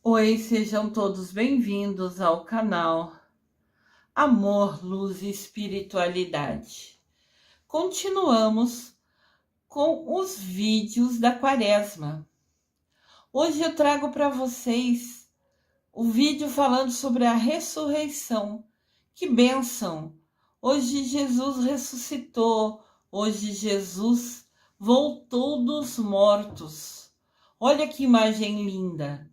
Oi, sejam todos bem-vindos ao canal Amor, Luz e Espiritualidade. Continuamos com os vídeos da Quaresma. Hoje eu trago para vocês o vídeo falando sobre a ressurreição. Que bênção! Hoje Jesus ressuscitou, hoje Jesus voltou dos mortos. Olha que imagem linda!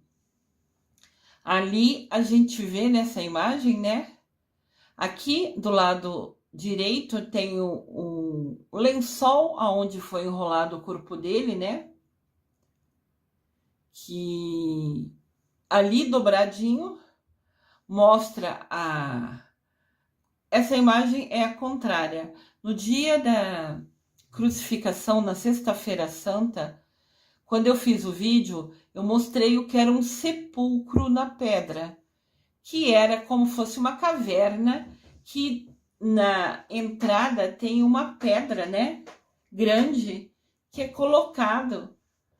Ali a gente vê nessa imagem, né? Aqui do lado direito tem o lençol aonde foi enrolado o corpo dele, né? Que ali dobradinho mostra Essa imagem é a contrária. No dia da crucificação, na Sexta-feira Santa, quando eu fiz o vídeo, eu mostrei o que era um sepulcro na pedra, que era como fosse uma caverna, que na entrada tem uma pedra, né, grande, que é colocado.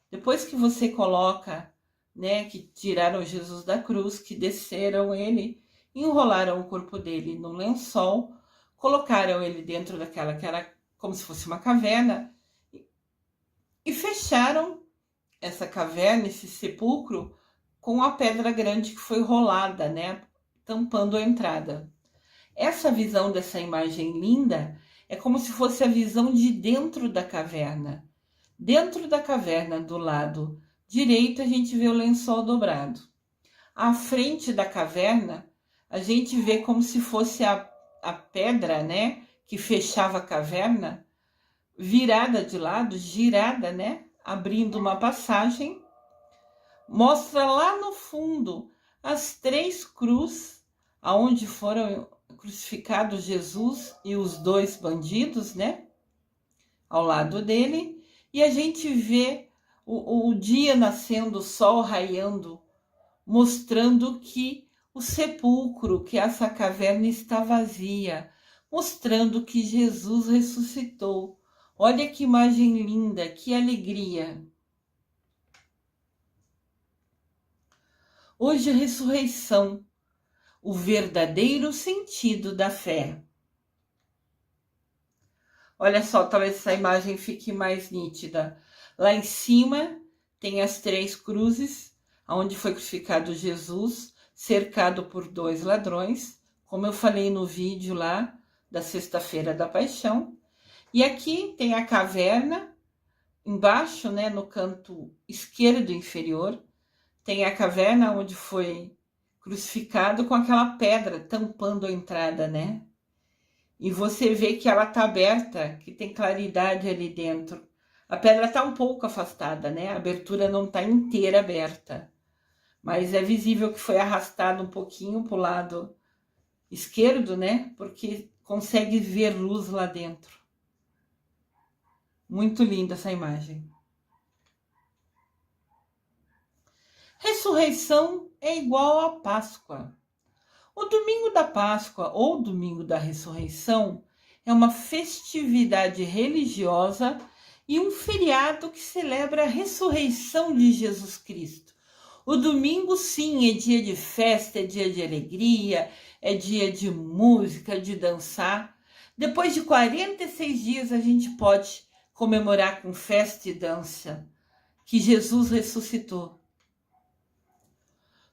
Depois que você coloca, né, que tiraram Jesus da cruz, que desceram ele, enrolaram o corpo dele no lençol, colocaram ele dentro daquela que era como se fosse uma caverna, e fecharam essa caverna, esse sepulcro, com a pedra grande que foi rolada, né, tampando a entrada. Essa visão dessa imagem linda é como se fosse a visão de dentro da caverna. Dentro da caverna, do lado direito, a gente vê o lençol dobrado. À frente da caverna, a gente vê como se fosse a pedra, né, que fechava a caverna, virada de lado, girada, né, abrindo uma passagem. Mostra lá no fundo as 3 cruzes, aonde foram crucificados Jesus e os 2 bandidos, né? Ao lado dele. E a gente vê o dia nascendo, o sol raiando, mostrando que o sepulcro, que essa caverna está vazia, mostrando que Jesus ressuscitou. Olha que imagem linda, que alegria! Hoje, a ressurreição, o verdadeiro sentido da fé. Olha só, talvez essa imagem fique mais nítida. Lá em cima tem as 3 cruzes, onde foi crucificado Jesus, cercado por 2 ladrões, como eu falei no vídeo lá da Sexta-feira da Paixão. E aqui tem a caverna, embaixo, né, no canto esquerdo inferior, tem a caverna onde foi crucificado com aquela pedra tampando a entrada, né? E você vê que ela tá aberta, que tem claridade ali dentro. A pedra tá um pouco afastada, né? A abertura não tá inteira aberta. Mas é visível que foi arrastado um pouquinho pro lado esquerdo, né? Porque consegue ver luz lá dentro. Muito linda essa imagem. Ressurreição é igual a Páscoa. O domingo da Páscoa ou domingo da ressurreição é uma festividade religiosa e um feriado que celebra a ressurreição de Jesus Cristo. O domingo, sim, é dia de festa, é dia de alegria, é dia de música, de dançar. Depois de 46 dias, a gente pode comemorar com festa e dança que Jesus ressuscitou.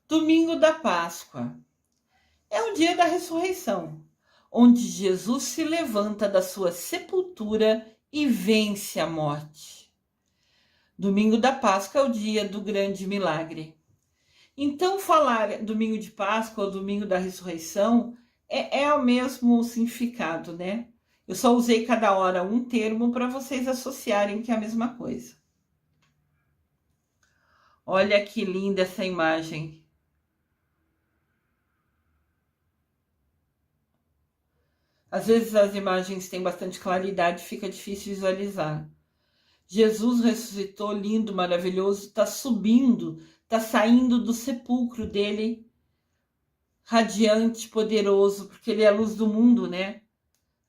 Domingo da Páscoa é o dia da ressurreição, onde Jesus se levanta da sua sepultura e vence a morte. Domingo da Páscoa é o dia do grande milagre. Então, falar domingo de Páscoa ou domingo da ressurreição é o mesmo significado, né? Eu só usei cada hora um termo para vocês associarem que é a mesma coisa. Olha que linda essa imagem. Às vezes as imagens têm bastante claridade, fica difícil visualizar. Jesus ressuscitou, lindo, maravilhoso, está subindo, está saindo do sepulcro dele, radiante, poderoso, porque ele é a luz do mundo, né?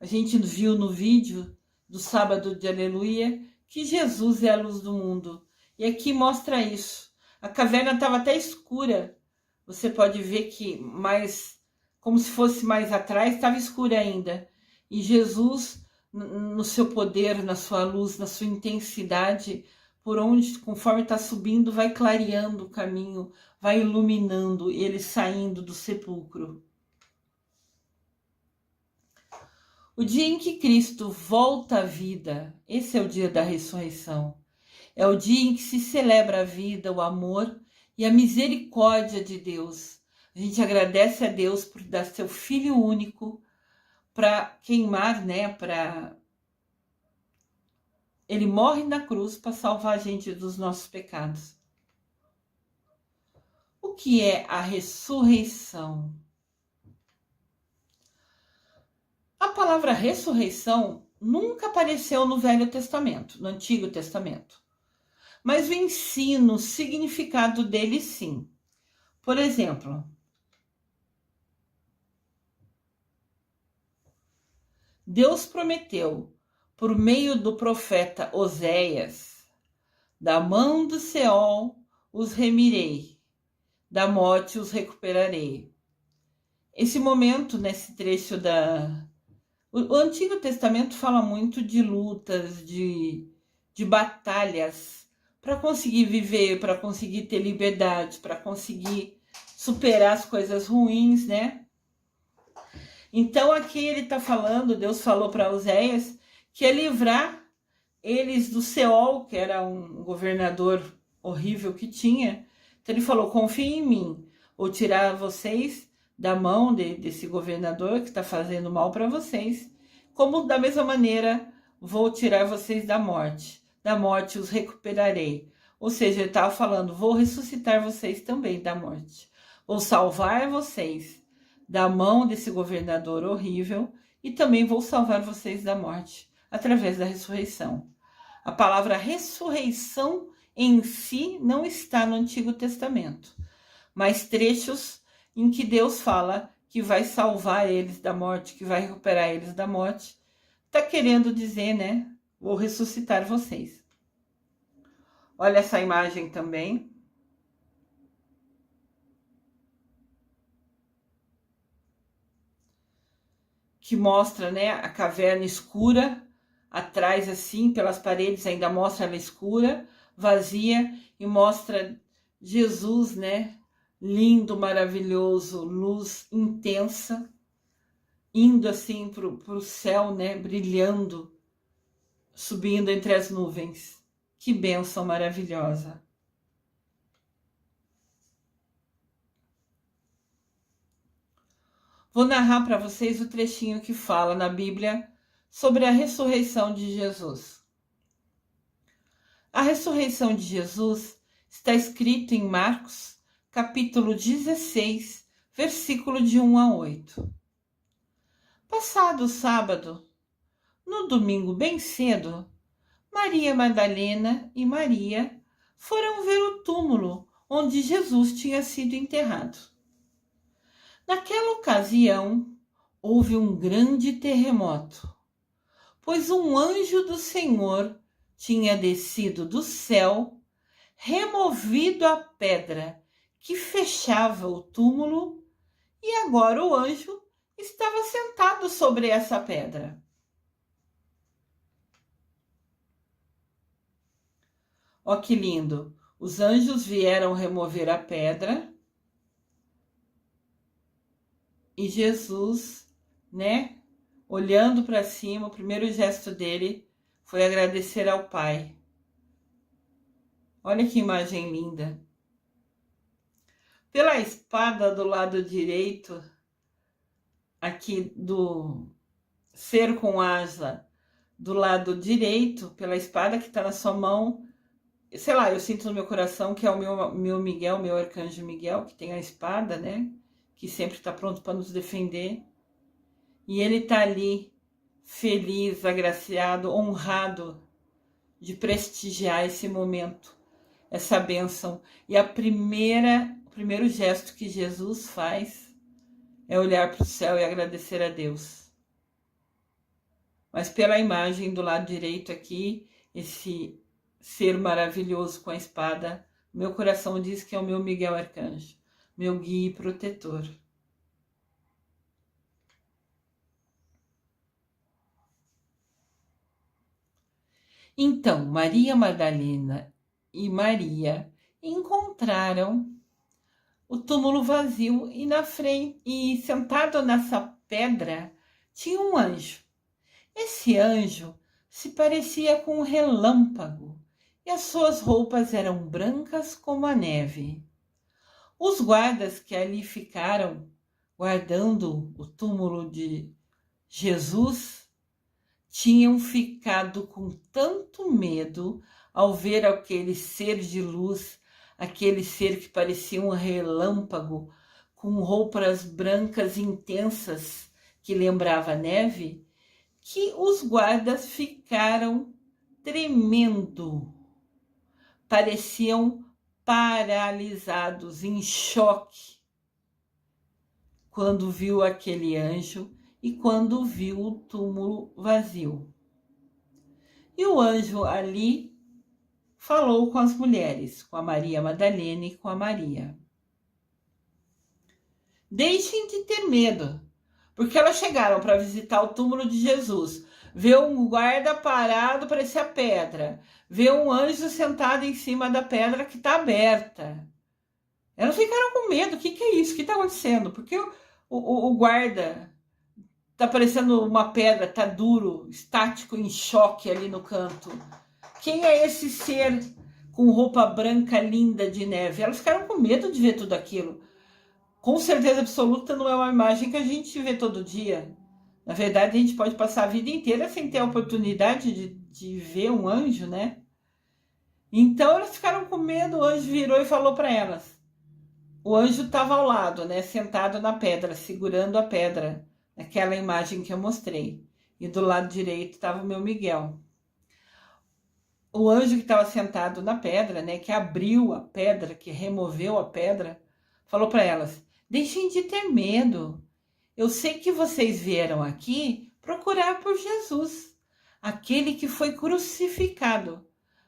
A gente viu no vídeo do sábado de Aleluia que Jesus é a luz do mundo. E aqui mostra isso. A caverna estava até escura, você pode ver que mais, como se fosse mais atrás, estava escuro ainda. E Jesus, no seu poder, na sua luz, na sua intensidade, por onde, conforme está subindo, vai clareando o caminho, vai iluminando ele saindo do sepulcro. O dia em que Cristo volta à vida, esse é o dia da ressurreição. É o dia em que se celebra a vida, o amor e a misericórdia de Deus. A gente agradece a Deus por dar seu Filho único para queimar, né? Ele morre na cruz para salvar a gente dos nossos pecados. O que é a ressurreição? A palavra ressurreição nunca apareceu no Velho Testamento, no Antigo Testamento. Mas o ensino, o significado dele, sim. Por exemplo, Deus prometeu, por meio do profeta Oséias, da mão do Seol os remirei, da morte os recuperarei. Esse momento, nesse trecho O Antigo Testamento fala muito de lutas, de batalhas, para conseguir viver, para conseguir ter liberdade, para conseguir superar as coisas ruins, né? Então aqui ele está falando, Deus falou para Oséias, que ia livrar eles do Seol, que era um governador horrível que tinha. Então ele falou, confiem em mim, vou tirar vocês da mão desse governador que está fazendo mal para vocês, como da mesma maneira vou tirar vocês da morte os recuperarei. Ou seja, ele estava falando, vou ressuscitar vocês também da morte, vou salvar vocês da mão desse governador horrível e também vou salvar vocês da morte através da ressurreição. A palavra ressurreição em si não está no Antigo Testamento, mas trechos em que Deus fala que vai salvar eles da morte, que vai recuperar eles da morte, está querendo dizer, né? Vou ressuscitar vocês. Olha essa imagem também. Que mostra, né, a caverna escura, atrás assim, pelas paredes ainda mostra ela escura, vazia, e mostra Jesus, né, lindo, maravilhoso, luz intensa, indo assim pro céu, né, brilhando, subindo entre as nuvens. Que bênção maravilhosa. Vou narrar para vocês o trechinho que fala na Bíblia sobre a ressurreição de Jesus. A ressurreição de Jesus está escrito em Marcos, capítulo 16, versículo de 1 a 8. Passado o sábado, no domingo bem cedo, Maria Madalena e Maria foram ver o túmulo onde Jesus tinha sido enterrado. Naquela ocasião, houve um grande terremoto, pois um anjo do Senhor tinha descido do céu, removido a pedra que fechava o túmulo, e agora o anjo estava sentado sobre essa pedra. Ó, que lindo! Os anjos vieram remover a pedra e Jesus, né, olhando para cima, o primeiro gesto dele foi agradecer ao Pai. Olha que imagem linda. Pela espada do lado direito, aqui do ser com asa, do lado direito, pela espada que está na sua mão, sei lá, eu sinto no meu coração que é o meu Miguel, meu arcanjo Miguel, que tem a espada, né? Que sempre está pronto para nos defender. E ele está ali, feliz, agraciado, honrado de prestigiar esse momento, essa bênção. E o primeiro gesto que Jesus faz é olhar para o céu e agradecer a Deus. Mas pela imagem do lado direito aqui, esse ser maravilhoso com a espada, meu coração diz que é o meu Miguel Arcanjo. meu guia e protetor. Então, Maria Madalena e Maria encontraram o túmulo vazio e na frente, e sentado nessa pedra tinha um anjo. Esse anjo se parecia com um relâmpago e as suas roupas eram brancas como a neve. Os guardas que ali ficaram guardando o túmulo de Jesus tinham ficado com tanto medo ao ver aquele ser de luz, aquele ser que parecia um relâmpago, com roupas brancas intensas que lembrava neve, que os guardas ficaram tremendo. Pareciam paralisados, em choque, quando viu aquele anjo e quando viu o túmulo vazio. E o anjo ali falou com as mulheres, com a Maria Madalena e com a Maria. Deixem de ter medo, porque elas chegaram para visitar o túmulo de Jesus, vê um guarda parado, parecia pedra, vê um anjo sentado em cima da pedra que está aberta. Elas ficaram com medo. O que é isso? O que está acontecendo? Porque o guarda tá parecendo uma pedra, tá duro, estático, em choque ali no canto. Quem é esse ser com roupa branca linda de neve? Elas ficaram com medo de ver tudo aquilo. Com certeza absoluta não é uma imagem que a gente vê todo dia. Na verdade, a gente pode passar a vida inteira sem ter a oportunidade de ver um anjo, né? Então elas ficaram com medo, o anjo virou e falou para elas. O anjo estava ao lado, né? Sentado na pedra, segurando a pedra. Aquela imagem que eu mostrei. E do lado direito estava o meu Miguel. O anjo que estava sentado na pedra, né? Que abriu a pedra, que removeu a pedra, falou para elas: deixem de ter medo. Eu sei que vocês vieram aqui procurar por Jesus, aquele que foi crucificado.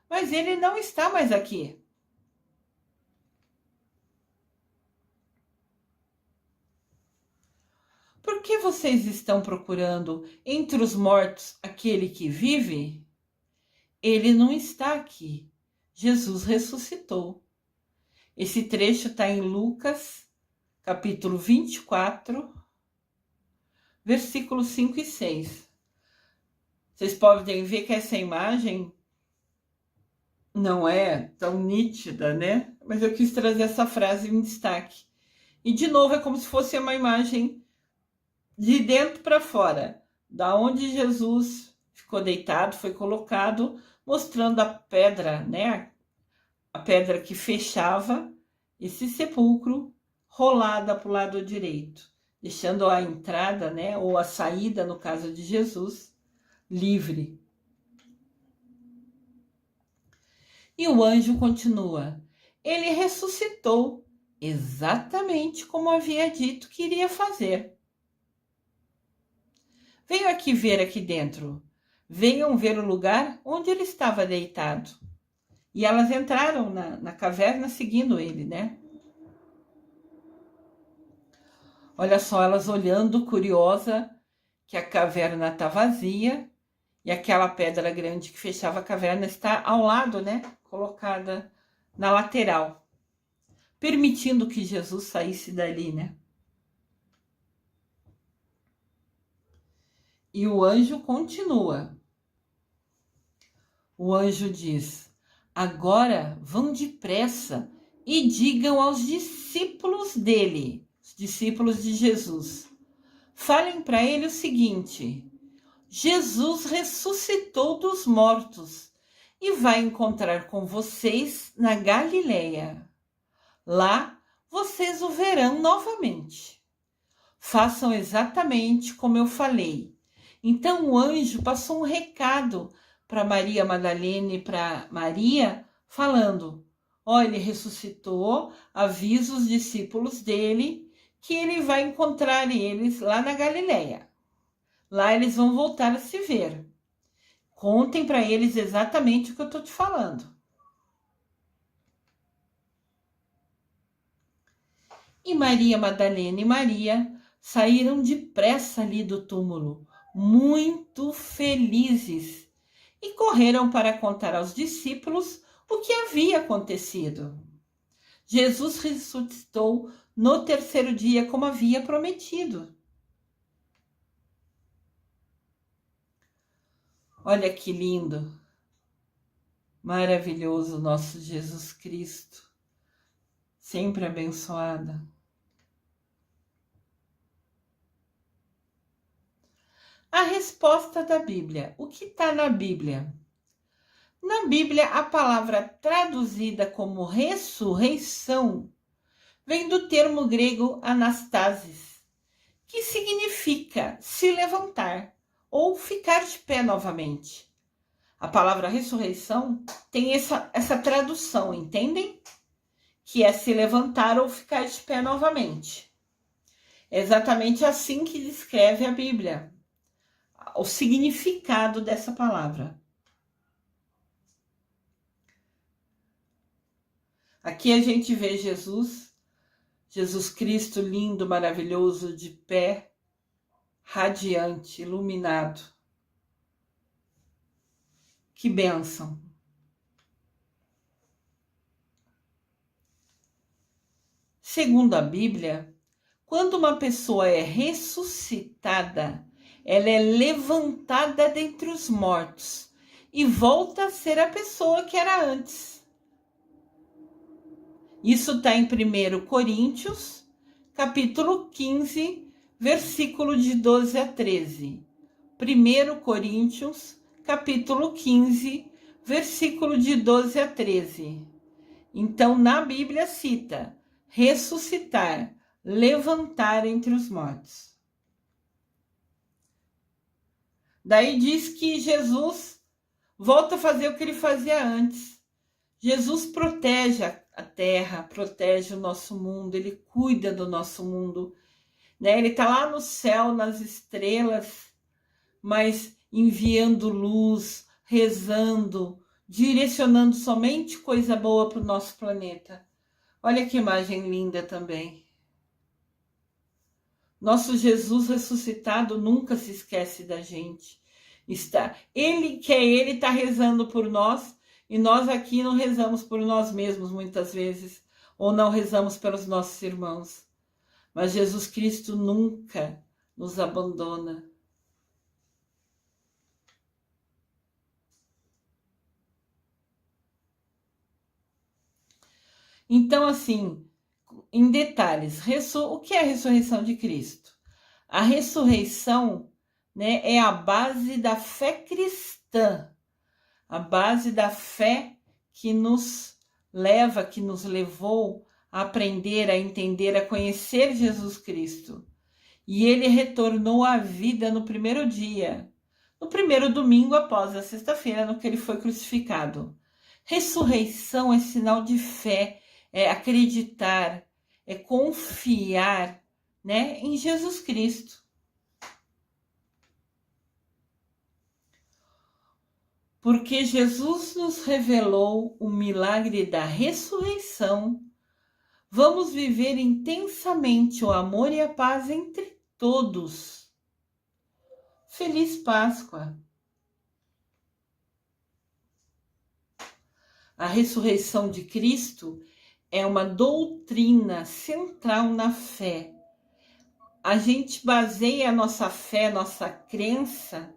Mas ele não está mais aqui. Por que vocês estão procurando entre os mortos aquele que vive? Ele não está aqui. Jesus ressuscitou. Esse trecho está em Lucas, capítulo 24, versículos 5 e 6. Vocês podem ver que essa imagem não é tão nítida, né? Mas eu quis trazer essa frase em destaque. E, de novo, é como se fosse uma imagem de dentro para fora, da onde Jesus ficou deitado, foi colocado, mostrando a pedra, né? A pedra que fechava esse sepulcro, rolada para o lado direito, deixando a entrada, né? Ou a saída, no caso de Jesus, livre. E o anjo continua: ele ressuscitou exatamente como havia dito que iria fazer. Venham aqui ver aqui dentro. Venham ver o lugar onde ele estava deitado. E elas entraram na caverna seguindo ele, né? Olha só, elas olhando, curiosa, que a caverna está vazia e aquela pedra grande que fechava a caverna está ao lado, né? Colocada na lateral, permitindo que Jesus saísse dali, né? E o anjo continua. O anjo diz: agora vão depressa e digam aos discípulos dele, os discípulos de Jesus, falem para ele o seguinte: Jesus ressuscitou dos mortos e vai encontrar com vocês na Galileia. Lá vocês o verão novamente. Façam exatamente como eu falei. Então o anjo passou um recado para Maria Madalena e para Maria, falando: olha, ele ressuscitou, avisa os discípulos dele que ele vai encontrar eles lá na Galileia. Lá eles vão voltar a se ver. Contem para eles exatamente o que eu estou te falando. E Maria Madalena e Maria saíram depressa ali do túmulo, muito felizes, e correram para contar aos discípulos o que havia acontecido. Jesus ressuscitou no terceiro dia, como havia prometido. Olha que lindo, maravilhoso nosso Jesus Cristo, sempre abençoada. A resposta da Bíblia. O que está na Bíblia? Na Bíblia, a palavra traduzida como ressurreição vem do termo grego anastasis, que significa se levantar ou ficar de pé novamente. A palavra ressurreição tem essa tradução, entendem? Que é se levantar ou ficar de pé novamente. É exatamente assim que descreve a Bíblia, o significado dessa palavra. Aqui a gente vê Jesus Cristo lindo, maravilhoso, de pé, radiante, iluminado. Que bênção! Segundo a Bíblia, quando uma pessoa é ressuscitada, ela é levantada dentre os mortos e volta a ser a pessoa que era antes. Isso está em 1 Coríntios, capítulo 15, versículo de 12 a 13. 1 Coríntios, capítulo 15, versículo de 12 a 13. Então, na Bíblia cita ressuscitar, levantar entre os mortos. Daí diz que Jesus volta a fazer o que ele fazia antes. Jesus protege a terra, protege o nosso mundo, ele cuida do nosso mundo, né? Ele está lá no céu, nas estrelas, mas enviando luz, rezando, direcionando somente coisa boa para o nosso planeta. Olha que imagem linda também. Nosso Jesus ressuscitado nunca se esquece da gente. Ele está rezando por nós, e nós aqui não rezamos por nós mesmos muitas vezes, ou não rezamos pelos nossos irmãos. Mas Jesus Cristo nunca nos abandona. Então, assim, em detalhes, o que é a ressurreição de Cristo? A ressurreição, né, é a base da fé cristã, a base da fé que nos levou a aprender, a entender, a conhecer Jesus Cristo. E ele retornou à vida no primeiro dia, no primeiro domingo após a sexta-feira, no que ele foi crucificado. Ressurreição é sinal de fé, é acreditar, é confiar, né, em Jesus Cristo. Porque Jesus nos revelou o milagre da ressurreição, vamos viver intensamente o amor e a paz entre todos. Feliz Páscoa! A ressurreição de Cristo é uma doutrina central na fé. A gente baseia a nossa fé, nossa crença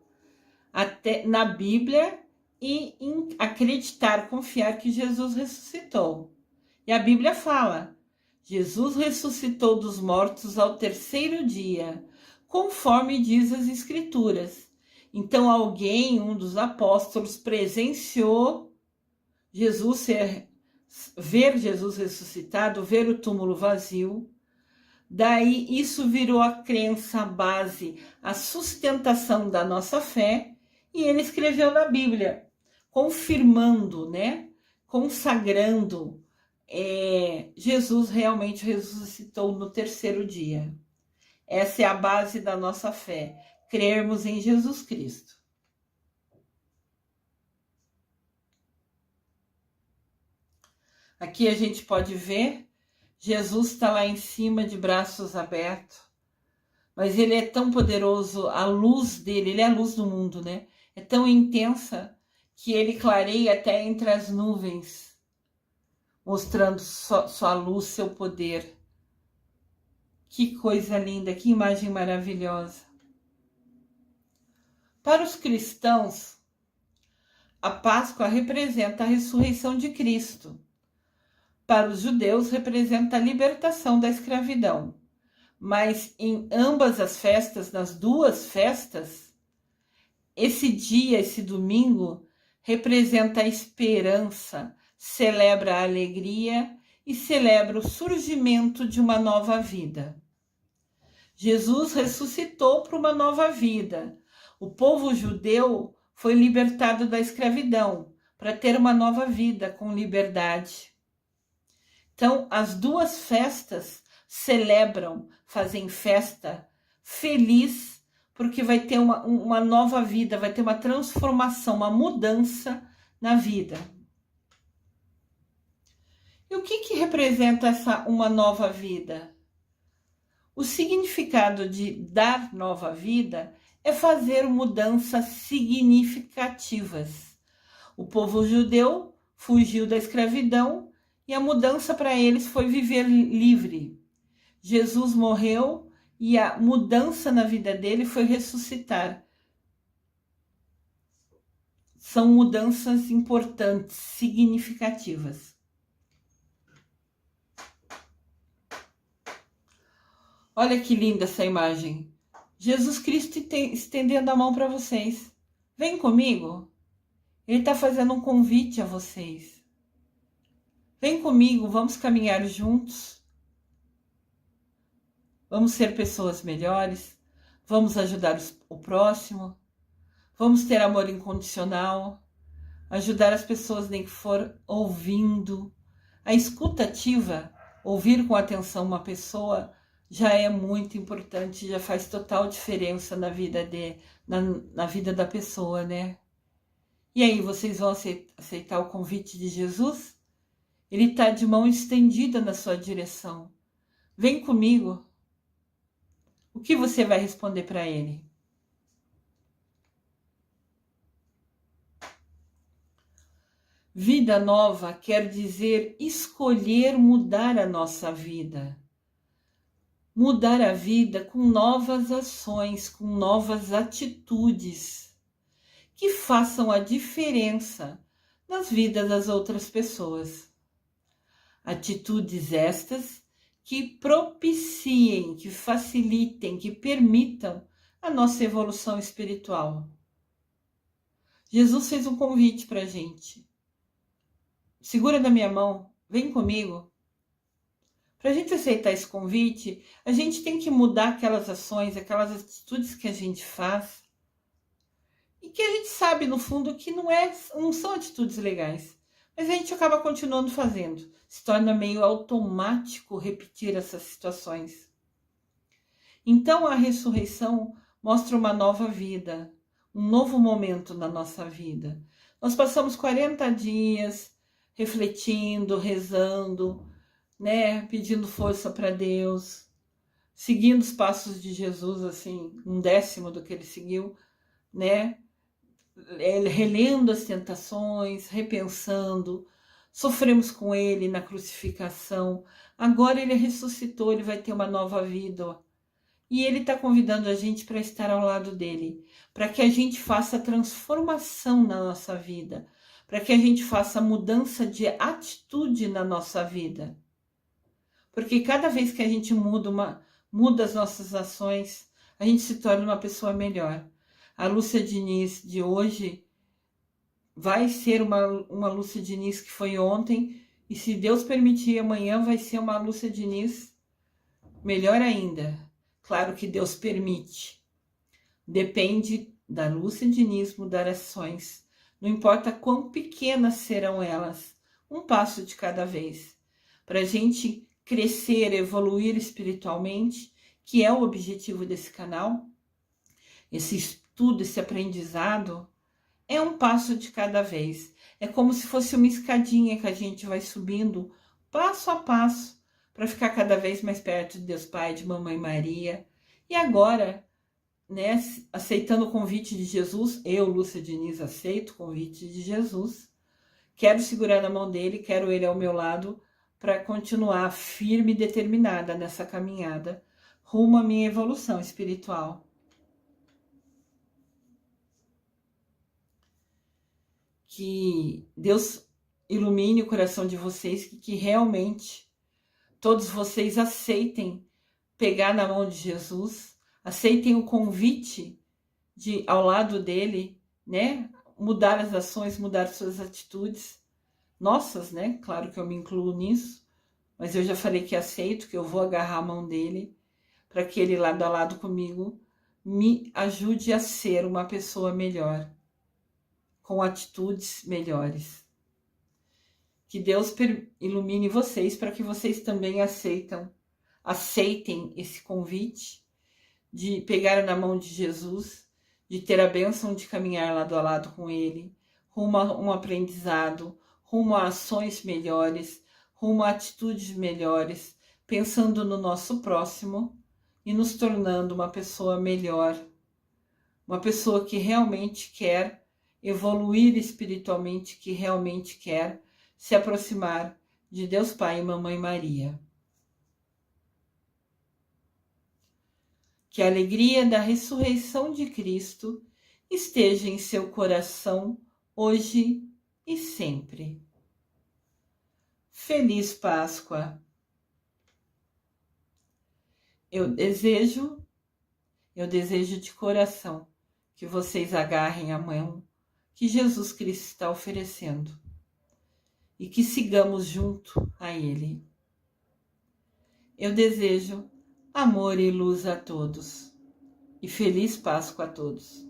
até na Bíblia e em acreditar, confiar que Jesus ressuscitou. E a Bíblia fala: Jesus ressuscitou dos mortos ao terceiro dia, conforme diz as Escrituras. Então alguém, um dos apóstolos, presenciou ver Jesus ressuscitado, ver o túmulo vazio. Daí isso virou a crença, a base, a sustentação da nossa fé, e ele escreveu na Bíblia, confirmando, né? Consagrando, Jesus realmente ressuscitou no terceiro dia. Essa é a base da nossa fé, crermos em Jesus Cristo. Aqui a gente pode ver Jesus está lá em cima de braços abertos, mas ele é tão poderoso, a luz dele, ele é a luz do mundo, né? É tão intensa que ele clareia até entre as nuvens, mostrando sua luz, seu poder. Que coisa linda, que imagem maravilhosa. Para os cristãos, a Páscoa representa a ressurreição de Cristo. Para os judeus, representa a libertação da escravidão. Mas em ambas as festas, nas duas festas, esse dia, esse domingo, representa a esperança, celebra a alegria e celebra o surgimento de uma nova vida. Jesus ressuscitou para uma nova vida. O povo judeu foi libertado da escravidão para ter uma nova vida com liberdade. Então, as duas festas celebram, fazem festa feliz, porque vai ter uma nova vida, vai ter uma transformação, uma mudança na vida. E o que representa uma nova vida? O significado de dar nova vida é fazer mudanças significativas. O povo judeu fugiu da escravidão e a mudança para eles foi viver livre. Jesus morreu e a mudança na vida dele foi ressuscitar. São mudanças importantes, significativas. Olha que linda essa imagem. Jesus Cristo estendendo a mão para vocês. Vem comigo. Ele está fazendo um convite a vocês. Vem comigo, vamos caminhar juntos. Vamos ser pessoas melhores. Vamos ajudar o próximo. Vamos ter amor incondicional. Ajudar as pessoas nem que for ouvindo. A escuta ativa, ouvir com atenção uma pessoa, já é muito importante, já faz total diferença na vida na vida da pessoa, né? E aí, vocês vão aceitar o convite de Jesus? Ele está de mão estendida na sua direção. Vem comigo. O que você vai responder para ele? Vida nova quer dizer escolher mudar a nossa vida. Mudar a vida com novas ações, com novas atitudes que façam a diferença nas vidas das outras pessoas. Atitudes estas que propiciem, que facilitem, que permitam a nossa evolução espiritual. Jesus fez um convite para a gente. Segura na minha mão, vem comigo. Para a gente aceitar esse convite, a gente tem que mudar aquelas ações, aquelas atitudes que a gente faz e que a gente sabe, no fundo, que não são atitudes legais. Mas a gente acaba continuando fazendo. Se torna meio automático repetir essas situações. Então a ressurreição mostra uma nova vida, um novo momento na nossa vida. Nós passamos 40 dias refletindo, rezando, né, pedindo força para Deus, seguindo os passos de Jesus, assim, 1/10 do que ele seguiu, né, relendo as tentações, repensando, sofremos com ele na crucificação, agora ele ressuscitou, ele vai ter uma nova vida, e ele está convidando a gente para estar ao lado dele, para que a gente faça transformação na nossa vida, para que a gente faça mudança de atitude na nossa vida. Porque cada vez que a gente muda as nossas ações, a gente se torna uma pessoa melhor. A Lúcia Diniz de hoje vai ser uma Lúcia Diniz que foi ontem, e se Deus permitir, amanhã vai ser uma Lúcia Diniz melhor ainda. Claro que Deus permite. Depende da Lúcia Diniz mudar ações. Não importa quão pequenas serão elas, um passo de cada vez. Para a gente crescer, evoluir espiritualmente, que é o objetivo desse canal, esse estudo, esse aprendizado, é um passo de cada vez. É como se fosse uma escadinha que a gente vai subindo passo a passo para ficar cada vez mais perto de Deus Pai, de Mamãe Maria. E agora, né, aceitando o convite de Jesus, eu, Lúcia Diniz, aceito o convite de Jesus, quero segurar na mão dele, quero ele ao meu lado para continuar firme e determinada nessa caminhada rumo à minha evolução espiritual. Que Deus ilumine o coração de vocês, que realmente todos vocês aceitem pegar na mão de Jesus, aceitem o convite de, ao lado dele, né, mudar as ações, mudar suas atitudes, nossas, né, claro que eu me incluo nisso, mas eu já falei que aceito, que eu vou agarrar a mão dele, para que ele lado a lado comigo me ajude a ser uma pessoa melhor, com atitudes melhores. Que Deus ilumine vocês para que vocês também aceitem esse convite de pegar na mão de Jesus, de ter a bênção de caminhar lado a lado com ele, rumo a um aprendizado, rumo a ações melhores, rumo a atitudes melhores, pensando no nosso próximo e nos tornando uma pessoa melhor, uma pessoa que realmente quer evoluir espiritualmente, que realmente quer se aproximar de Deus Pai e Mamãe Maria. Que a alegria da ressurreição de Cristo esteja em seu coração hoje e sempre. Feliz Páscoa! Eu desejo de coração que vocês agarrem a mão que Jesus Cristo está oferecendo e que sigamos junto a Ele. Eu desejo amor e luz a todos e feliz Páscoa a todos.